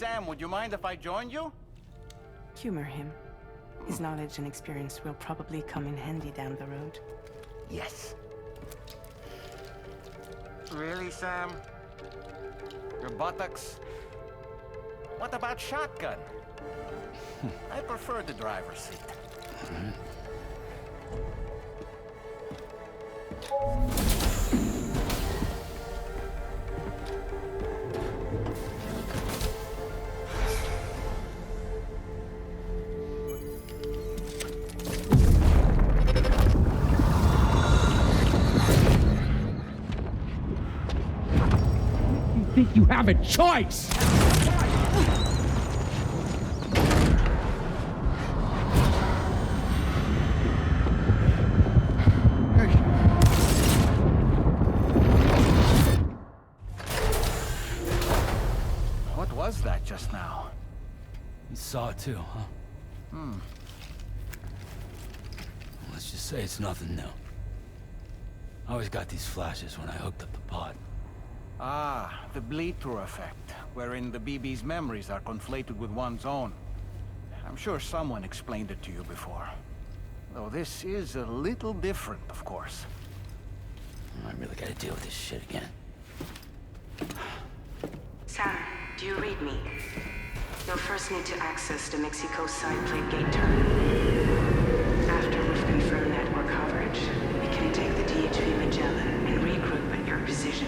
Sam, would you mind if I joined you? Humor him. His knowledge and experience will probably come in handy down the road. Yes. Really, Sam? Your buttocks? What about shotgun? I prefer the driver's seat. You think you have a choice? What was that just now? You saw it too, huh? Let's just say it's nothing new. I always got these flashes when I hooked up the pod. Ah, the bleed-through effect, wherein the BB's memories are conflated with one's own. I'm sure someone explained it to you before. Though this is a little different, of course. I really gotta deal with this shit again. Sam, do you read me? You'll first need to access the Mexico side plate gate terminal. After we've confirmed network coverage, we can take the DHV Magellan and regroup at your position.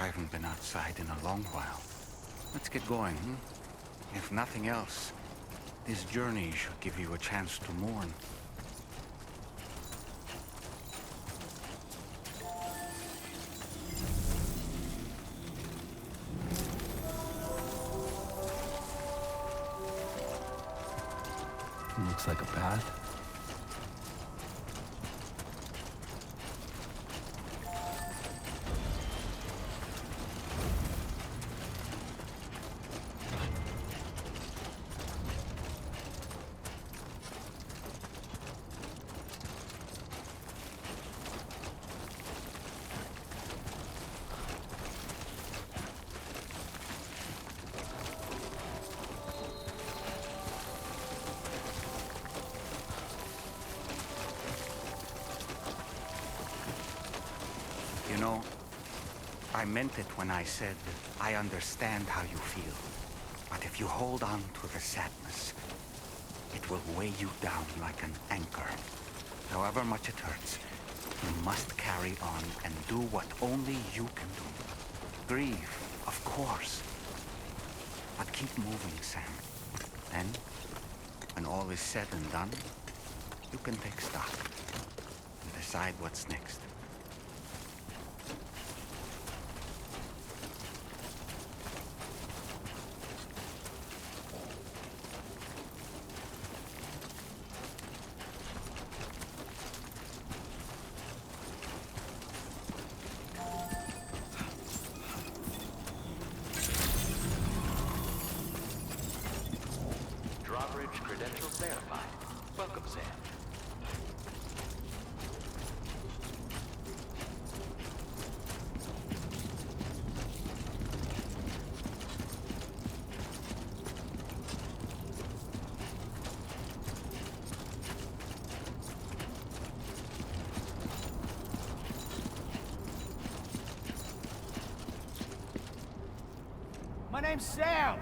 I haven't been outside in a long while. Let's get going, hmm? If nothing else, this journey should give you a chance to mourn. Looks like a path. You know, I meant it when I said I understand how you feel. But if you hold on to the sadness, it will weigh you down like an anchor. However much it hurts, you must carry on and do what only you can do. Grieve, of course. But keep moving, Sam. Then, when all is said and done, you can take stock and decide what's next. Drawbridge credentials verified. Welcome, Sam. My name's Sam.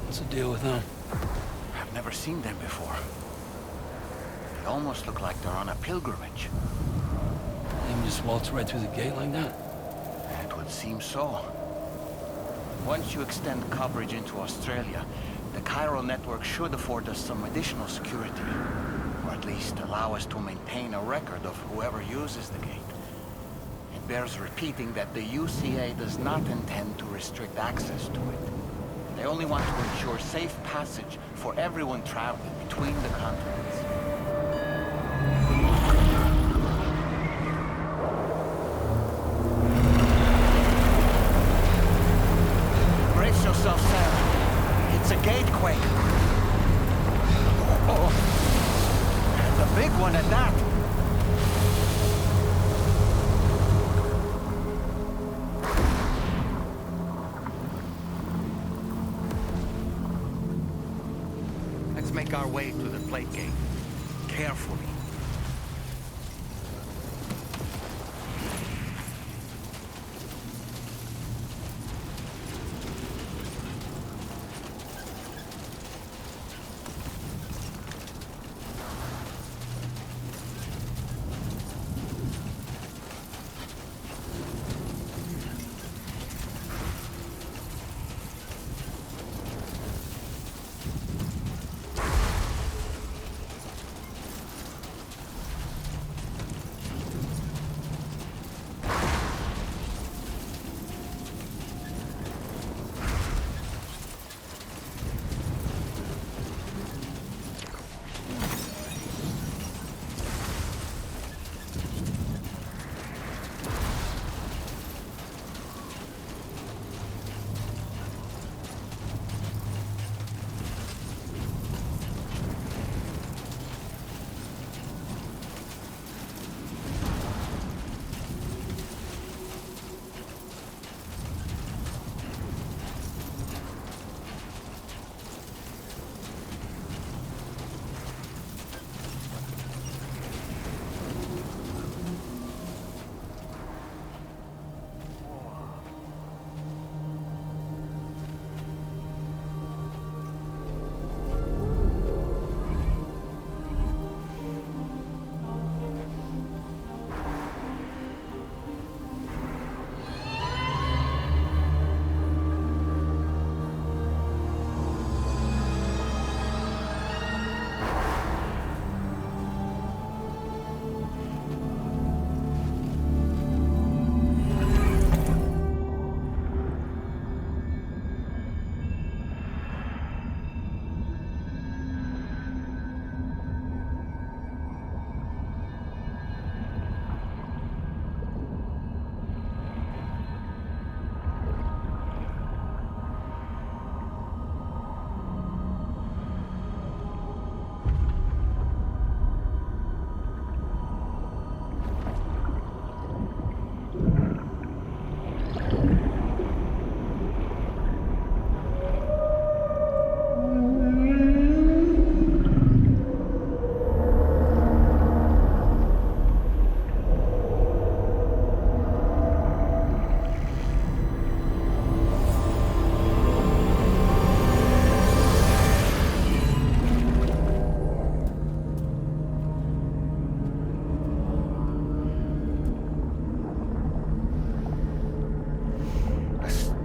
What's the deal with them? I've never seen them before. They almost look like they're on a pilgrimage. They can just waltz right through the gate like that? It would seem so. Once you extend coverage into Australia, the chiral network should afford us some additional security. Or at least allow us to maintain a record of whoever uses the gate. It bears repeating that the UCA does not intend to restrict access to it. They only want to ensure safe passage for everyone traveling between the continents. Brace yourself, Sarah. It's a gatequake. Oh, and a big one at that. Let's make our way to the plate gate. Carefully.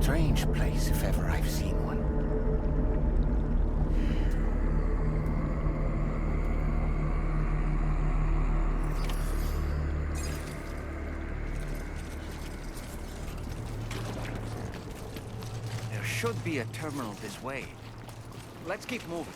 Strange place, if ever I've seen one. There should be a terminal this way. Let's keep moving.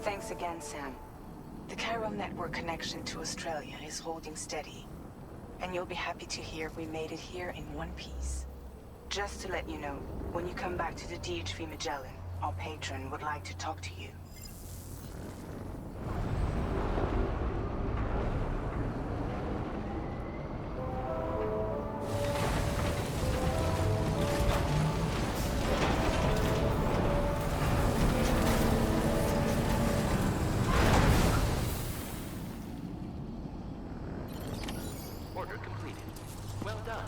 Thanks again, Sam. The chiral network connection to Australia is holding steady. And you'll be happy to hear we made it here in one piece. Just to let you know, when you come back to the DHV Magellan, our patron would like to talk to you. Order completed. Well done.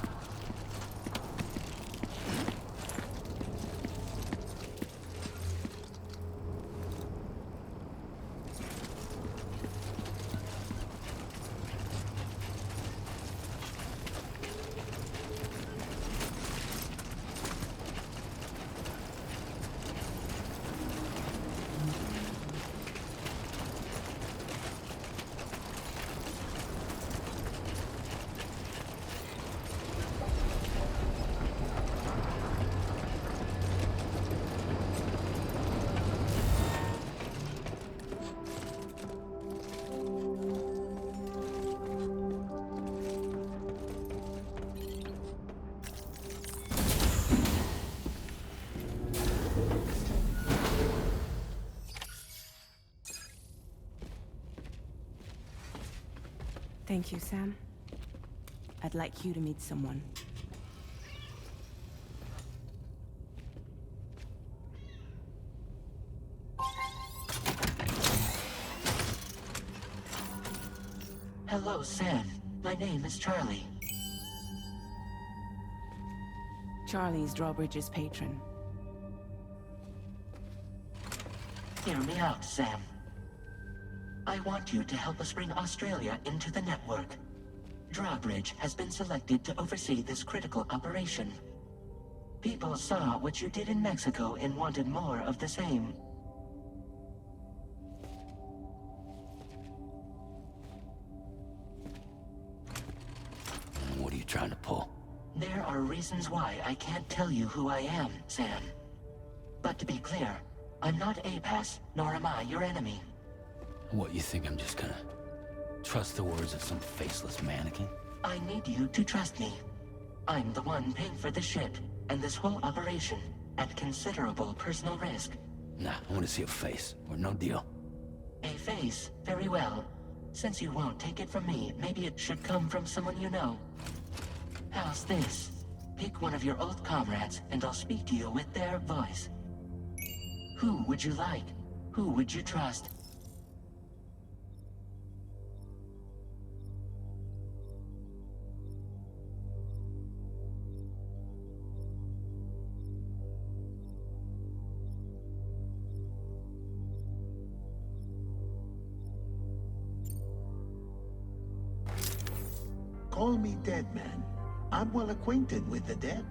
Thank you, Sam. I'd like you to meet someone. Hello, Sam. My name is Charlie. Charlie's Drawbridge's patron. Hear me out, Sam. I want you to help us bring Australia into the network. Drawbridge has been selected to oversee this critical operation. People saw what you did in Mexico and wanted more of the same. What are you trying to pull? There are reasons why I can't tell you who I am, Sam. But to be clear, I'm not APAS, nor am I your enemy. What, you think I'm just gonna trust the words of some faceless mannequin? I need you to trust me. I'm the one paying for the ship, and this whole operation, at considerable personal risk. Nah, I want to see a face, or no deal. A face? Very well. Since you won't take it from me, maybe it should come from someone you know. How's this? Pick one of your old comrades, and I'll speak to you with their voice. Who would you like? Who would you trust? Call me dead man. I'm well acquainted with the dead.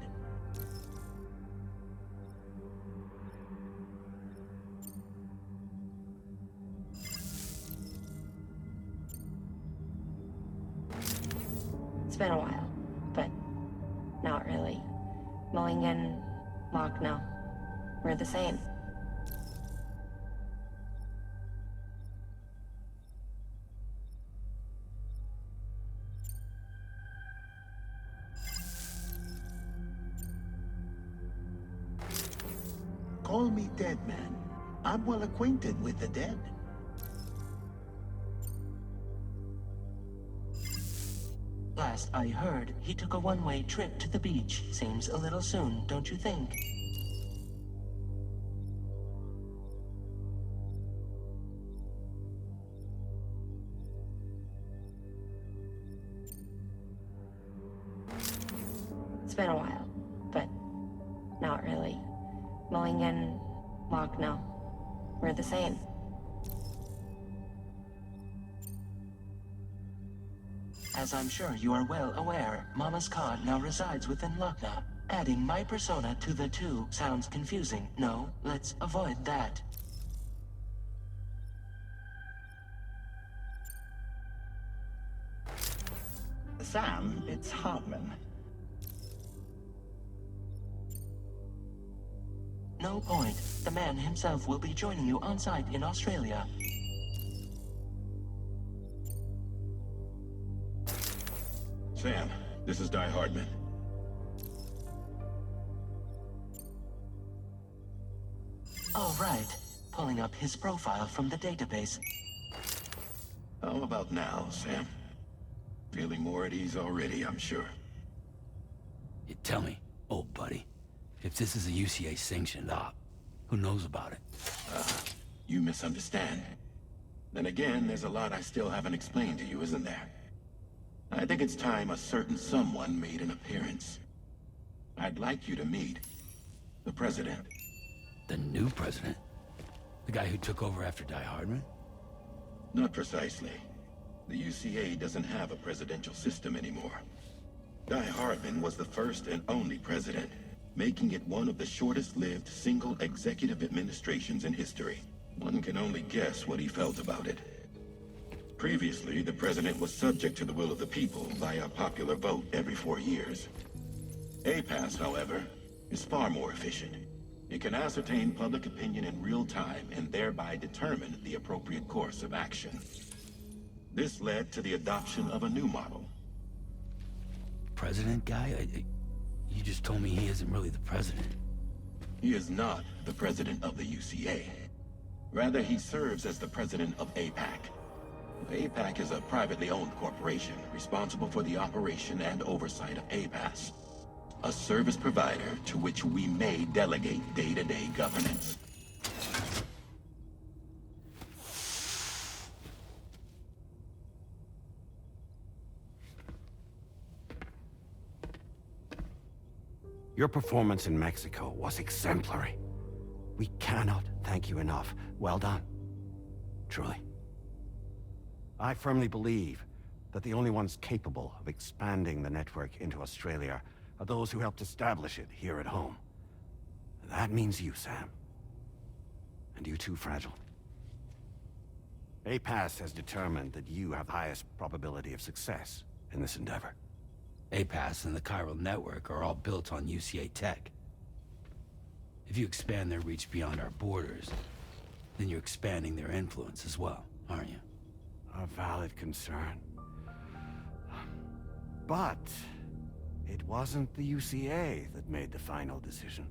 It's been a while, but not really. Mulligan, Locke, no. We're the same. Call me dead man. I'm well acquainted with the dead. Last I heard, he took a one-way trip to the beach. Seems a little soon, don't you think? It's been a while, but not really. Mulligan, Locke, no. We're the same. As I'm sure you are well aware, Mama's Khan now resides within Lucknow. Adding my persona to the two sounds confusing. No, let's avoid that. Sam, it's Hartman. no point, the man himself will be joining you on site in Australia. Sam, this is Di Hardman. All right. Pulling up his profile from the database. How about now, Sam? Feeling more at ease already, I'm sure. You tell me, old buddy, if this is a UCA-sanctioned op, who knows about it? You misunderstand. Then again, there's a lot I still haven't explained to you, isn't there? I think it's time a certain someone made an appearance. I'd like you to meet the President. The new president? The guy who took over after Die Hardman? Not precisely. The UCA doesn't have a presidential system anymore. Die Hardman was the first and only president, making it one of the shortest-lived single executive administrations in history. One can only guess what he felt about it. Previously, the president was subject to the will of the people via popular vote every 4 years. APAS, however, is far more efficient. It can ascertain public opinion in real time and thereby determine the appropriate course of action. This led to the adoption of a new model. President guy? You just told me he isn't really the president. He is not the president of the UCA. Rather, he serves as the president of APAC. APAC is a privately owned corporation responsible for the operation and oversight of APAS, a service provider to which we may delegate day-to-day governance. Your performance in Mexico was exemplary. We cannot thank you enough. Well done. Truly. I firmly believe that the only ones capable of expanding the network into Australia are those who helped establish it here at home. That means you, Sam. And you too, Fragile. APAS has determined that you have the highest probability of success in this endeavor. APAS and the chiral network are all built on UCA tech. If you expand their reach beyond our borders, then you're expanding their influence as well, aren't you? A valid concern. But it wasn't the UCA that made the final decision.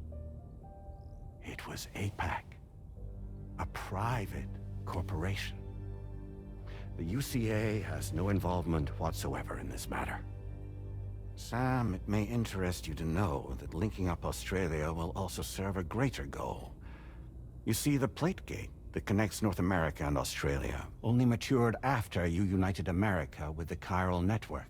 It was APAC, a private corporation. The UCA has no involvement whatsoever in this matter. Sam, it may interest you to know that linking up Australia will also serve a greater goal. You see, the plate gate that connects North America and Australia only matured after you united America with the chiral network.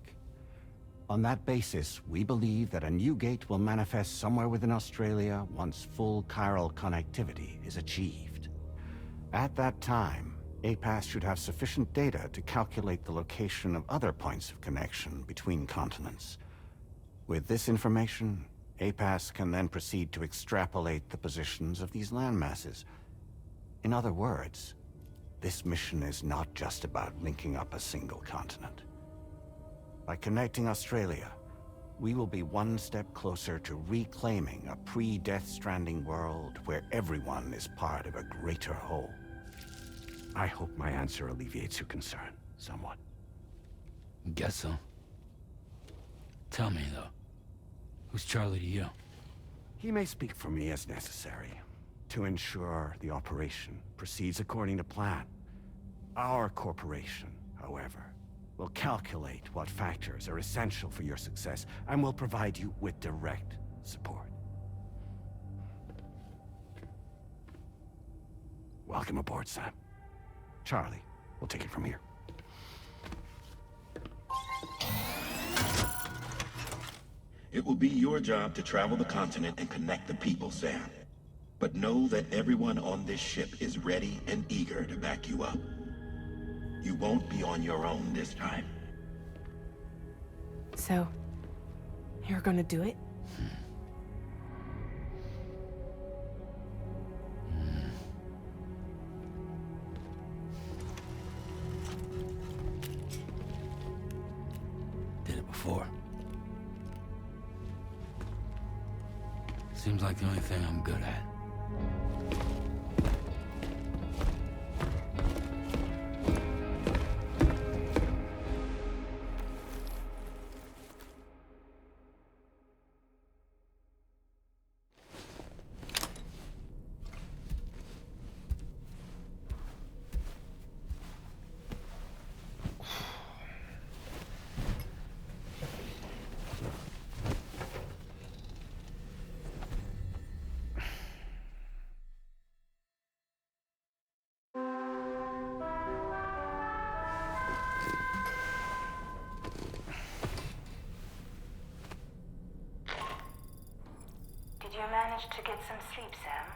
On that basis, we believe that a new gate will manifest somewhere within Australia once full chiral connectivity is achieved. At that time, APAS should have sufficient data to calculate the location of other points of connection between continents. With this information, APAS can then proceed to extrapolate the positions of these landmasses. In other words, this mission is not just about linking up a single continent. By connecting Australia, we will be one step closer to reclaiming a pre-Death Stranding world where everyone is part of a greater whole. I hope my answer alleviates your concern somewhat. Guess so. Tell me, though, who's Charlie to you? He may speak for me as necessary to ensure the operation proceeds according to plan. Our corporation, however, will calculate what factors are essential for your success and will provide you with direct support. Welcome aboard, Sam. Charlie, we'll take it from here. It will be your job to travel the continent and connect the people, Sam. But know that everyone on this ship is ready and eager to back you up. You won't be on your own this time. So, you're gonna do it? Did it before. Seems like the only thing I'm good at. get some sleep, Sam.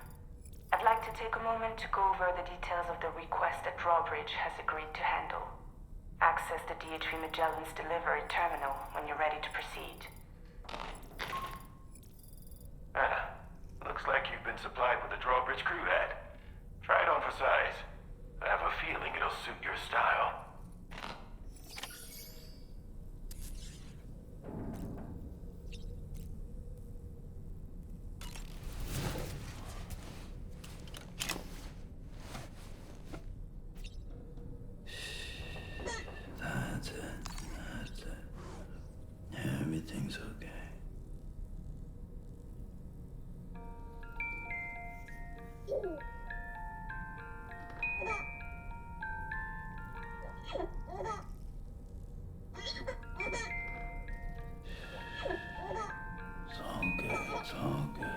I'd like to take a moment to go over the details of the request that Drawbridge has agreed to handle. Access the DHV Magellan's delivery terminal when you're ready to proceed. Looks like you've been supplied with a Drawbridge crew hat. Try it on for size. I have a feeling it'll suit your style. That's it. Everything's okay. It's all good, it's all good.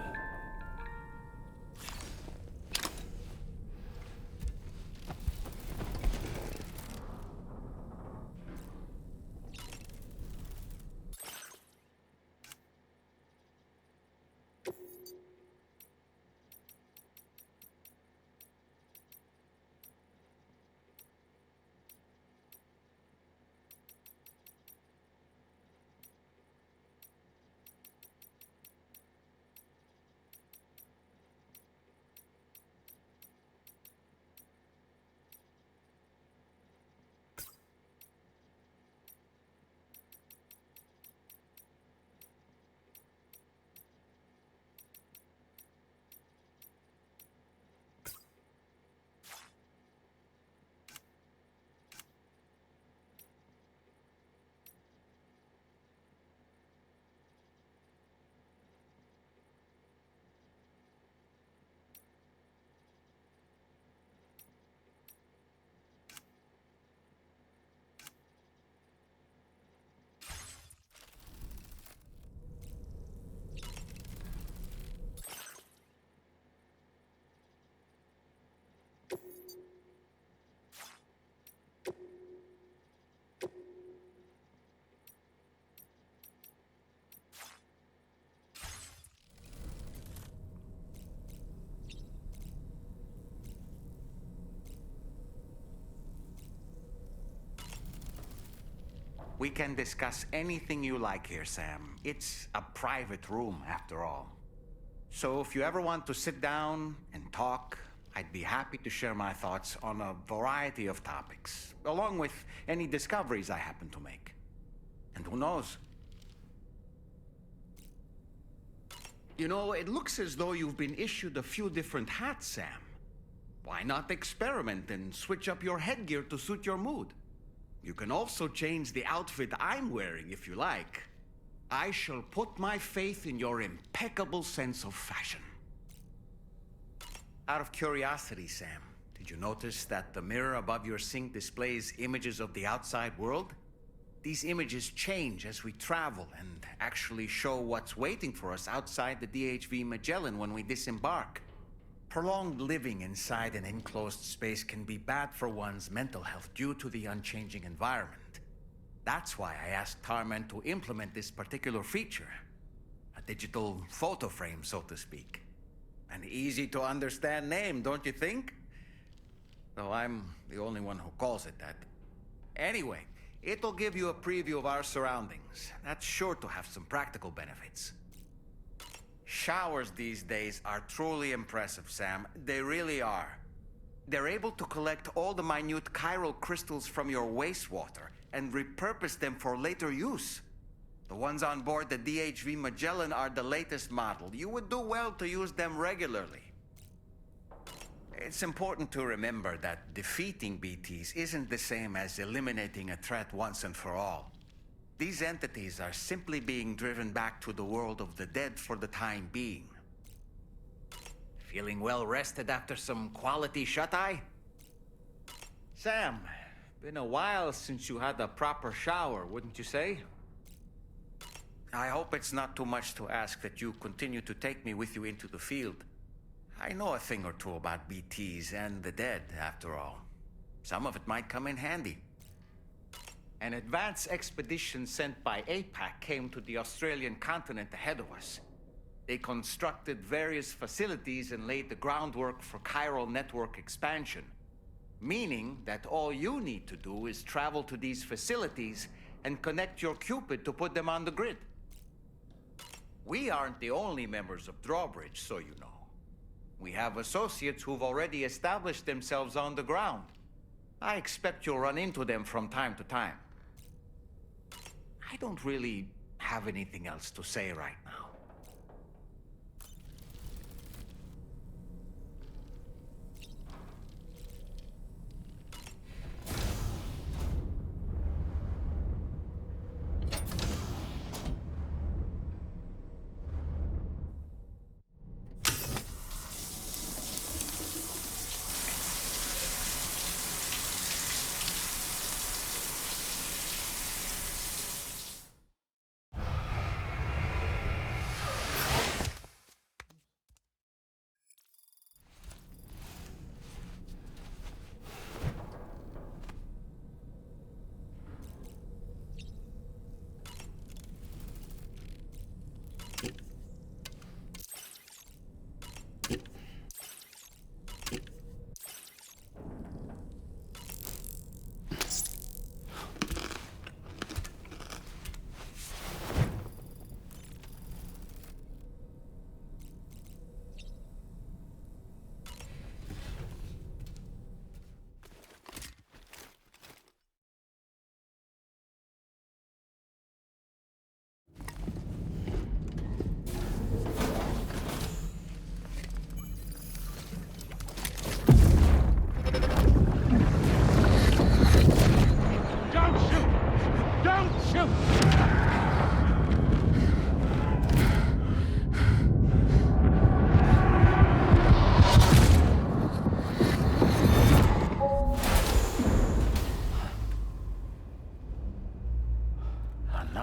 We can discuss anything you like here, Sam. It's a private room, after all. So if you ever want to sit down and talk, I'd be happy to share my thoughts on a variety of topics, along with any discoveries I happen to make. And who knows? You know, it looks as though you've been issued a few different hats, Sam. Why not experiment and switch up your headgear to suit your mood? You can also change the outfit I'm wearing if you like. I shall put my faith in your impeccable sense of fashion. Out of curiosity, Sam, did you notice that the mirror above your sink displays images of the outside world? These images change as we travel and actually show what's waiting for us outside the DHV Magellan when we disembark. Prolonged living inside an enclosed space can be bad for one's mental health due to the unchanging environment. That's why I asked Tarman to implement this particular feature. A digital photo frame, so to speak. An easy-to-understand name, don't you think? Though I'm the only one who calls it that. Anyway, it'll give you a preview of our surroundings. That's sure to have some practical benefits. Showers these days are truly impressive, Sam. They really are. They're able to collect all the minute chiral crystals from your wastewater and repurpose them for later use. The ones on board the DHV Magellan are the latest model. You would do well to use them regularly. It's important to remember that defeating BTs isn't the same as eliminating a threat once and for all. These entities are simply being driven back to the world of the dead for the time being. Feeling well rested after some quality shut-eye? Sam, been a while since you had a proper shower, wouldn't you say? I hope it's not too much to ask that you continue to take me with you into the field. I know a thing or two about BTs and the dead, after all. Some of it might come in handy. An advance expedition sent by APAC came to the Australian continent ahead of us. They constructed various facilities and laid the groundwork for chiral network expansion. Meaning that all you need to do is travel to these facilities and connect your Cupid to put them on the grid. We aren't the only members of Drawbridge, so you know. We have associates who've already established themselves on the ground. I expect you'll run into them from time to time. I don't really have anything else to say right now.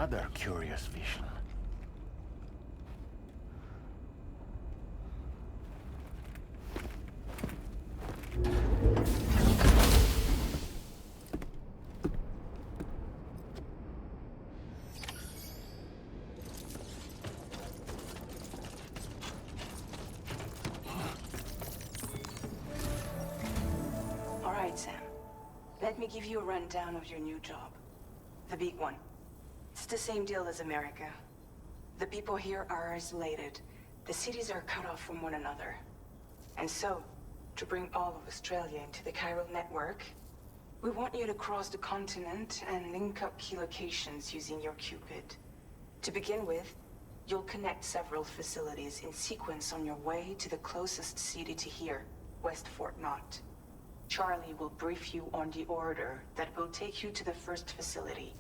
Another curious vision. All right, Sam. Let me give you a rundown of your new job. The big one. It's the same deal as America. The people here are isolated. The cities are cut off from one another. And so, to bring all of Australia into the chiral network, we want you to cross the continent and link up key locations using your Cupid. To begin with, you'll connect several facilities in sequence on your way to the closest city to here, West Fort Knott. Charlie will brief you on the order that will take you to the first facility.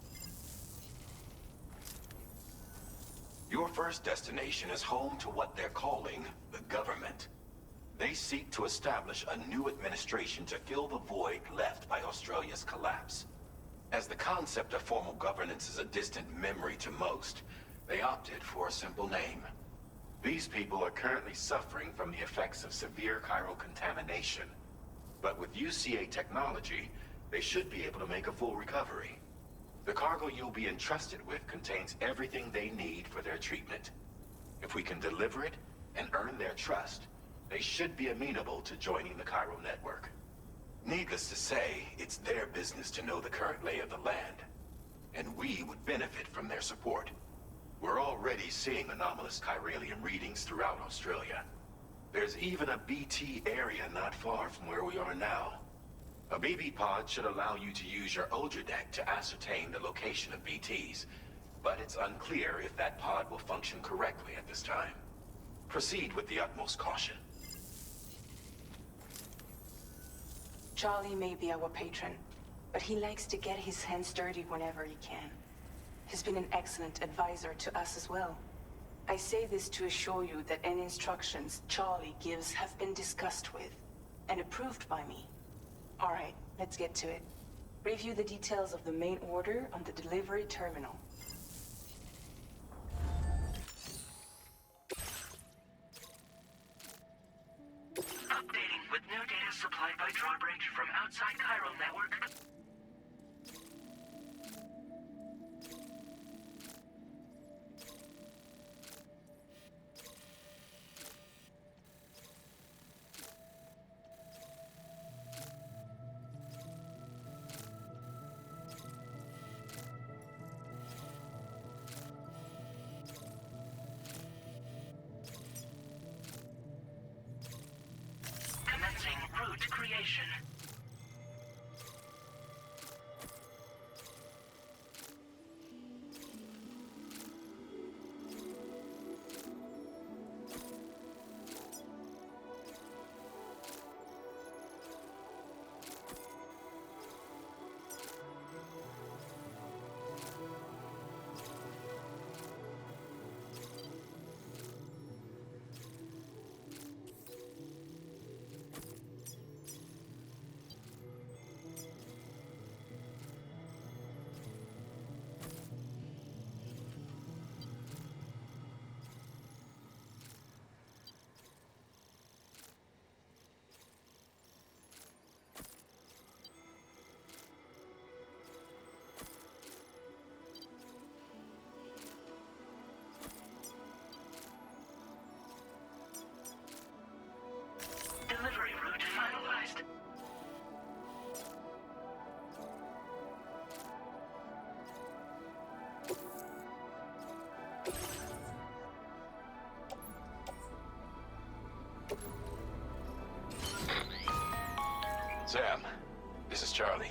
Your first destination is home to what they're calling the government. They seek to establish a new administration to fill the void left by Australia's collapse. As the concept of formal governance is a distant memory to most, they opted for a simple name. These people are currently suffering from the effects of severe chiral contamination. But with UCA technology, they should be able to make a full recovery. The cargo you'll be entrusted with contains everything they need for their treatment. If we can deliver it and earn their trust, they should be amenable to joining the chiral network. Needless to say, it's their business to know the current lay of the land, and we would benefit from their support. We're already seeing anomalous chiralian readings throughout Australia. There's even a BT area not far from where we are now. A BB pod should allow you to use your Ultra deck to ascertain the location of BTs, but it's unclear if that pod will function correctly at this time. Proceed with the utmost caution. Charlie may be our patron, but he likes to get his hands dirty whenever he can. He's been an excellent advisor to us as well. I say this to assure you that any instructions Charlie gives have been discussed with and approved by me. All right, let's get to it. Review the details of the main order on the delivery terminal. Updating with new data supplied by Drawbridge from outside chiral network. operation. Delivery route finalized. Sam, this is Charlie.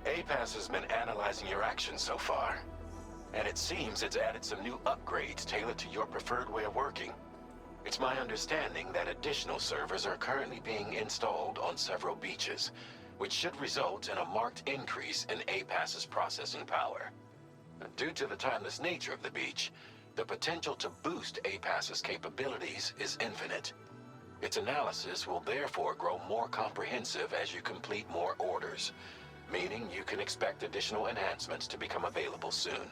APAS has been analyzing your actions so far, and it seems it's added some new upgrades tailored to your preferred way of working. It's my understanding that additional servers are currently being installed on several beaches, which should result in a marked increase in APAS's processing power. Due to the timeless nature of the beach, the potential to boost APAS's capabilities is infinite. Its analysis will therefore grow more comprehensive as you complete more orders, meaning you can expect additional enhancements to become available soon.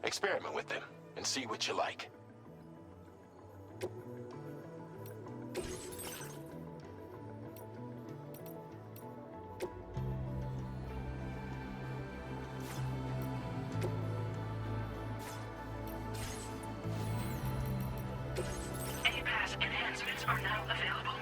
Experiment with them and see what you like. APAS enhancements are now available.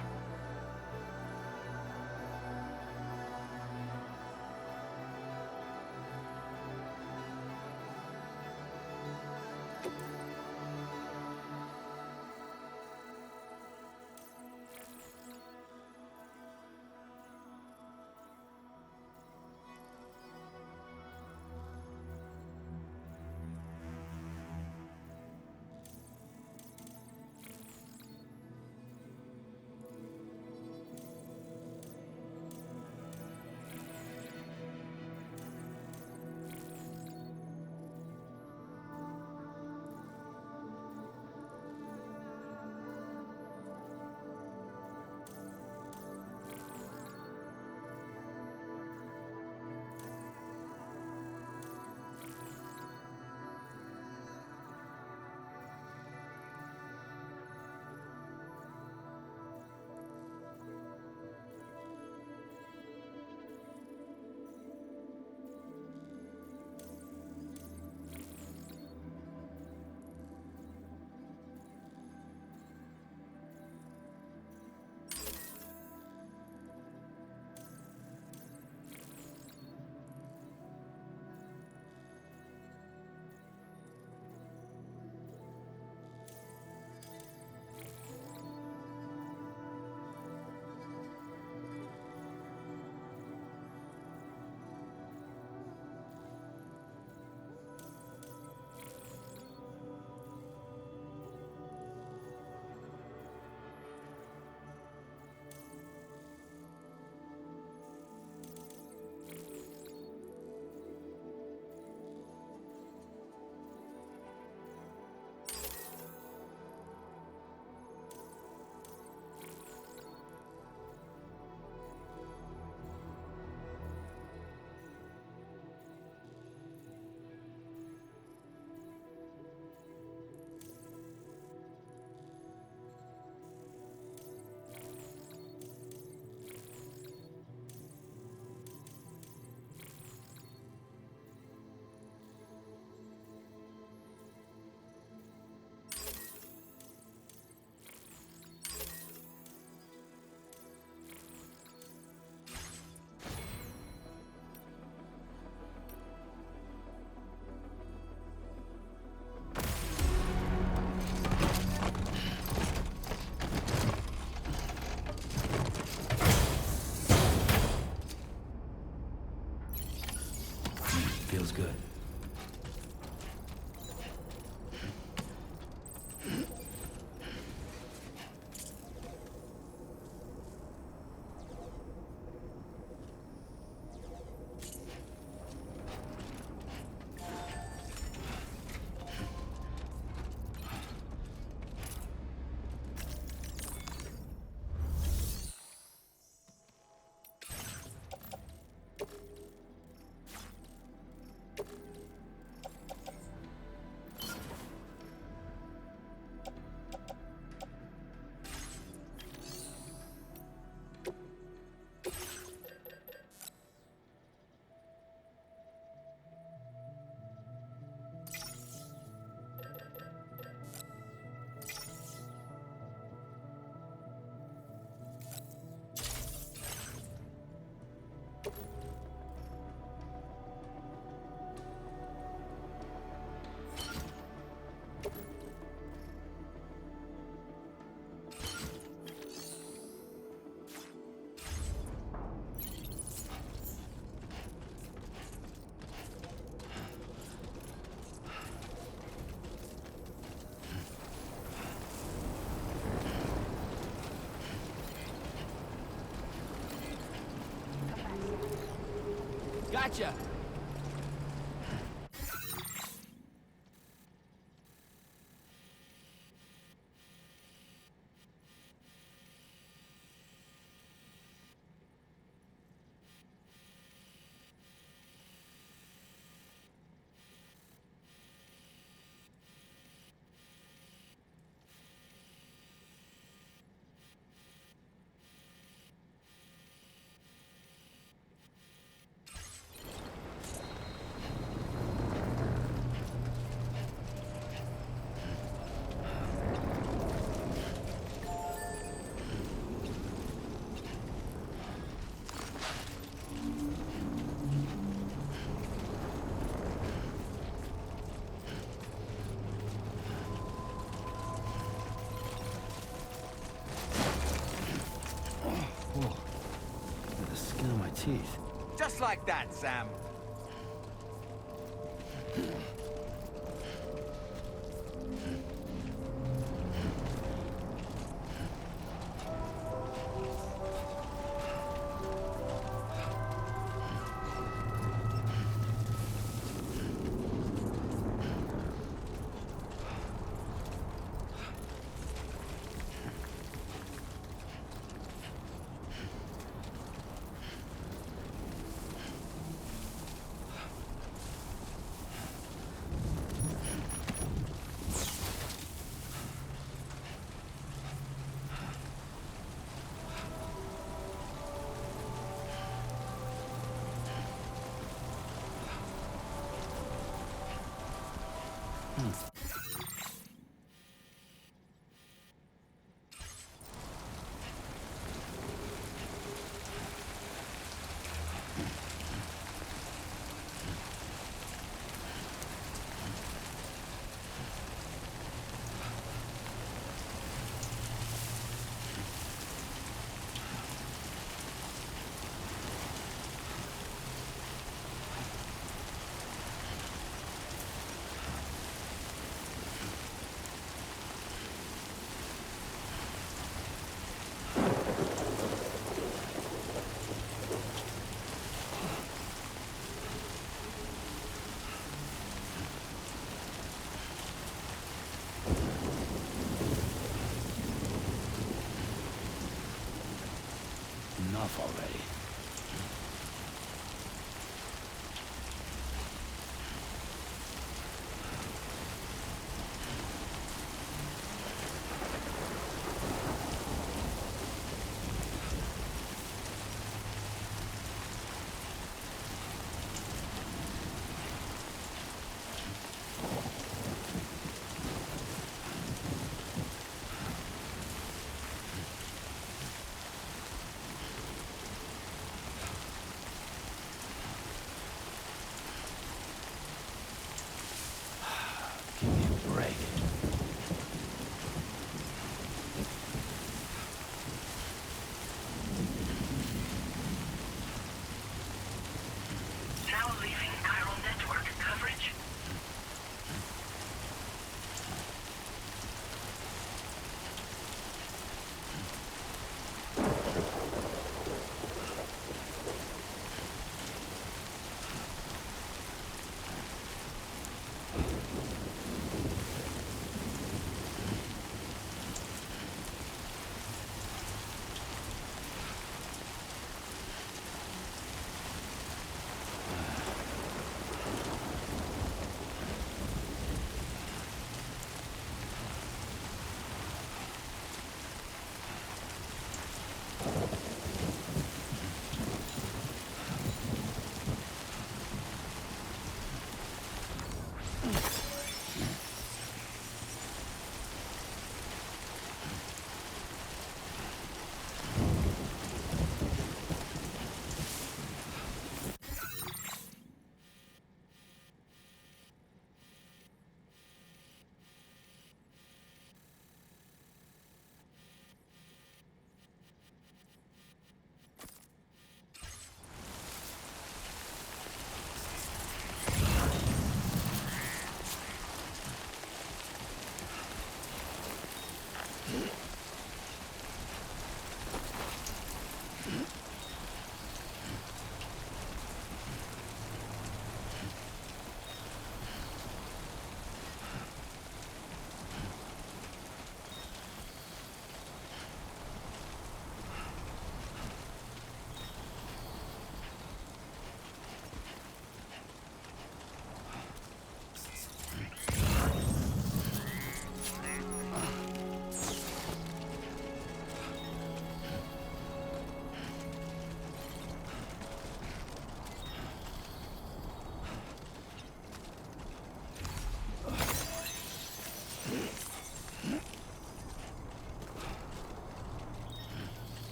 Feels good. Gotcha! The skin on my teeth. Just like that, Sam.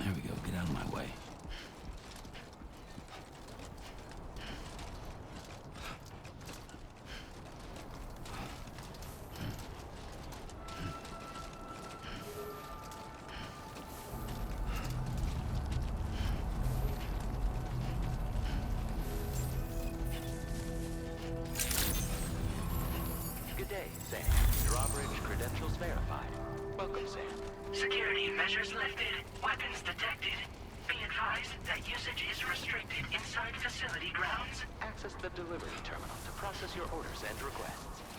There we go, get out of my way. Good day, Sam. Drawbridge credentials verified. Welcome, Sam. Security measures lifted. Weapons detected. Be advised that usage is restricted inside facility grounds. Access the delivery terminal to process your orders and requests.